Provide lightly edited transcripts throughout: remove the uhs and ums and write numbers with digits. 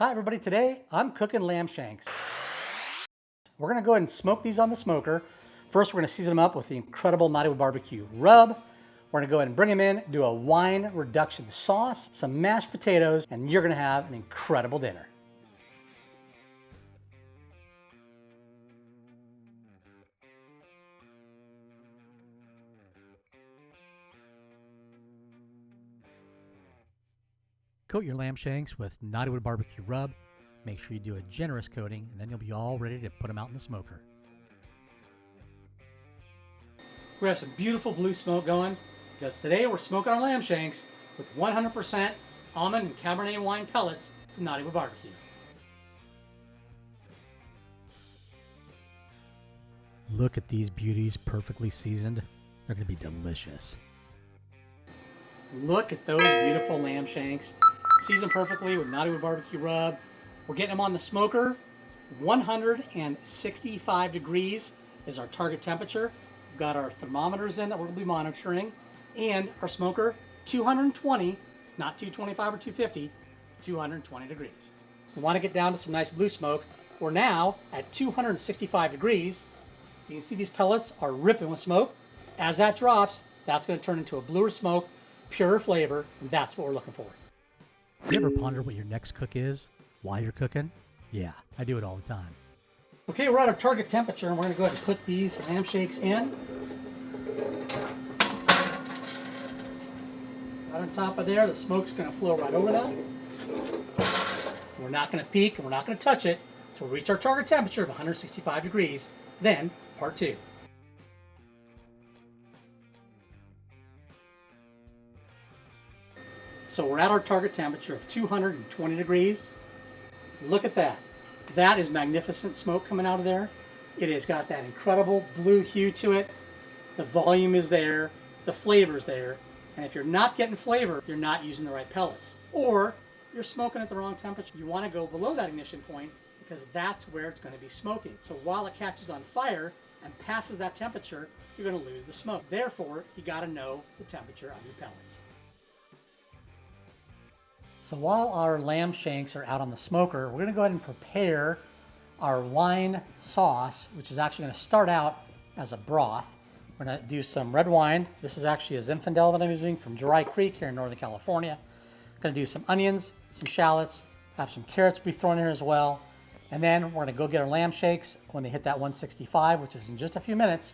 Hi everybody, today I'm cooking lamb shanks. We're gonna go ahead and smoke these on the smoker. First, we're gonna season them up with the incredible Knotty Wood BBQ rub. We're gonna go ahead and bring them in, do a wine reduction sauce, some mashed potatoes, and you're gonna have an incredible dinner. Coat your lamb shanks with Knotty Wood BBQ rub. Make sure you do a generous coating, and then you'll be all ready to put them out in the smoker. We have some beautiful blue smoke going because today we're smoking our lamb shanks with 100% almond and cabernet wine pellets from Knotty Wood BBQ. Look at these beauties, perfectly seasoned. They're going to be delicious. Look at those beautiful lamb shanks, seasoned perfectly with Knotty Wood BBQ rub. We're getting them on the smoker. 165 degrees is our target temperature. We've got our thermometers in that we're going to be monitoring, and our smoker 220, not 225 or 250, 220 degrees. We want to get down to some nice blue smoke. We're now at 265 degrees. You can see these pellets are ripping with smoke. As that drops, that's going to turn into a bluer smoke, purer flavor, and that's what we're looking for. You ever ponder what your next cook is while you're cooking? Yeah, I do it all the time. Okay, we're at our target temperature, and we're going to go ahead and put these lamb shakes in. Right on top of there, the smoke's going to flow right over that. We're not going to peek, and we're not going to touch it until we reach our target temperature of 165 degrees. Then, part two. So we're at our target temperature of 220 degrees. Look at that. That is magnificent smoke coming out of there. It has got that incredible blue hue to it. The volume is there. The flavor's there. And if you're not getting flavor, you're not using the right pellets. Or you're smoking at the wrong temperature. You want to go below that ignition point because that's where it's going to be smoking. So while it catches on fire and passes that temperature, you're going to lose the smoke. Therefore, you got to know the temperature of your pellets. So while our lamb shanks are out on the smoker, we're going to go ahead and prepare our wine sauce, which is actually going to start out as a broth. We're going to do some red wine. This is actually a Zinfandel that I'm using from Dry Creek here in Northern California. I'm going to do some onions, some shallots, have some carrots be thrown in here as well. And then we're going to go get our lamb shakes when they hit that 165, which is in just a few minutes.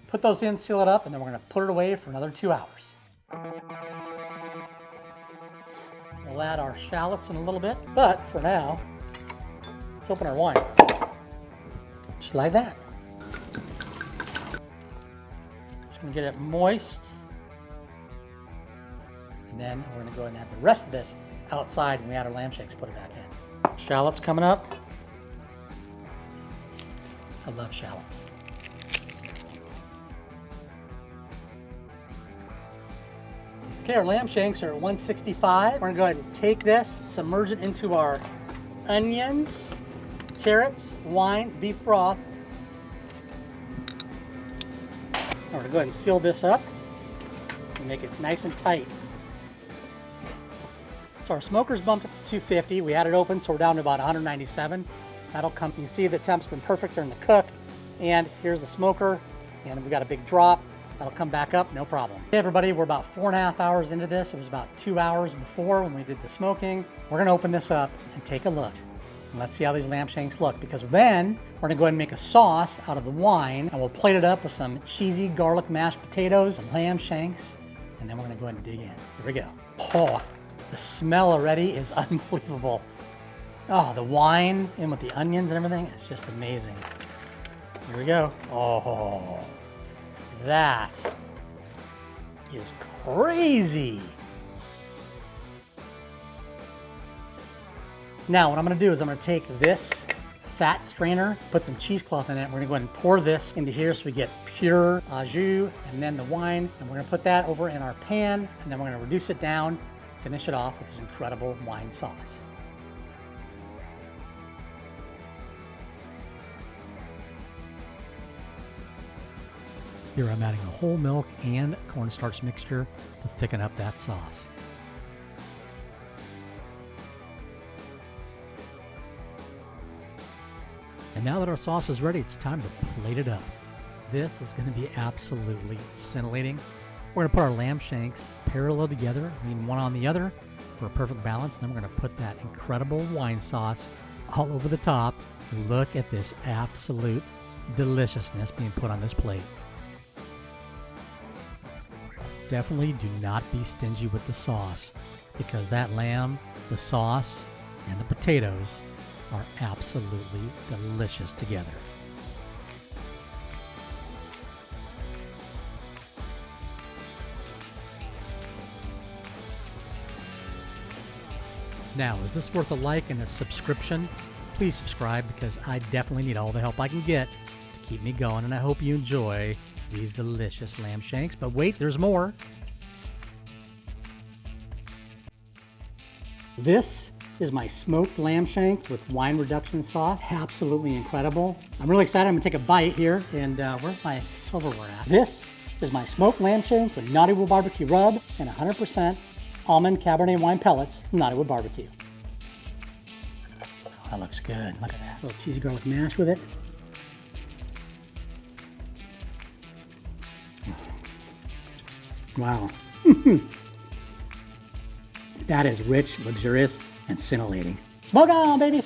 Put those in, seal it up, and then we're going to put it away for another 2 hours. We'll add our shallots in a little bit, but for now, let's open our wine. Just like that. Just gonna get it moist. And then we're gonna go ahead and add the rest of this outside when we add our lamb shakes, put it back in. Shallots coming up. I love shallots. Okay, our lamb shanks are at 165. We're gonna go ahead and take this, submerge it into our onions, carrots, wine, beef broth. We're gonna go ahead and seal this up and make it nice and tight. So our smoker's bumped up to 250. We had it open, so we're down to about 197. That'll come. You can see the temp's been perfect during the cook. And here's the smoker, and we got a big drop. That'll come back up, no problem. Hey everybody, we're about 4.5 hours into this. It was about 2 hours before when we did the smoking. We're gonna open this up and take a look. And let's see how these lamb shanks look, because then we're gonna go ahead and make a sauce out of the wine, and we'll plate it up with some cheesy garlic mashed potatoes, some lamb shanks, and then we're gonna go ahead and dig in. Here we go. Oh, the smell already is unbelievable. Oh, the wine in with the onions and everything, it's just amazing. Here we go. Oh. That is crazy. Now what I'm going to do is I'm going to take this fat strainer, put some cheesecloth in it. We're going to go ahead and pour this into here so we get pure au jus, and then the wine, and we're going to put that over in our pan, and then we're going to reduce it down, finish it off with this incredible wine sauce. Here I'm adding a whole milk and cornstarch mixture to thicken up that sauce. And now that our sauce is ready, it's time to plate it up. This is going to be absolutely scintillating. We're going to put our lamb shanks parallel together, lean one on the other for a perfect balance. Then we're going to put that incredible wine sauce all over the top. Look at this absolute deliciousness being put on this plate. Definitely do not be stingy with the sauce, because that lamb, the sauce, and the potatoes are absolutely delicious together. Now, is this worth a like and a subscription? Please subscribe, because I definitely need all the help I can get to keep me going, and I hope you enjoy these delicious lamb shanks. But wait, there's more. This is my smoked lamb shank with wine reduction sauce. Absolutely incredible. I'm really excited. I'm gonna take a bite here, and where's my silverware at? This is my smoked lamb shank with Knotty Wood BBQ rub and 100% almond cabernet wine pellets from Knotty Wood BBQ. Oh, that looks good. Look at that. A little cheesy garlic mash with it. Wow. That is rich, luxurious, and scintillating. Smoke on, baby!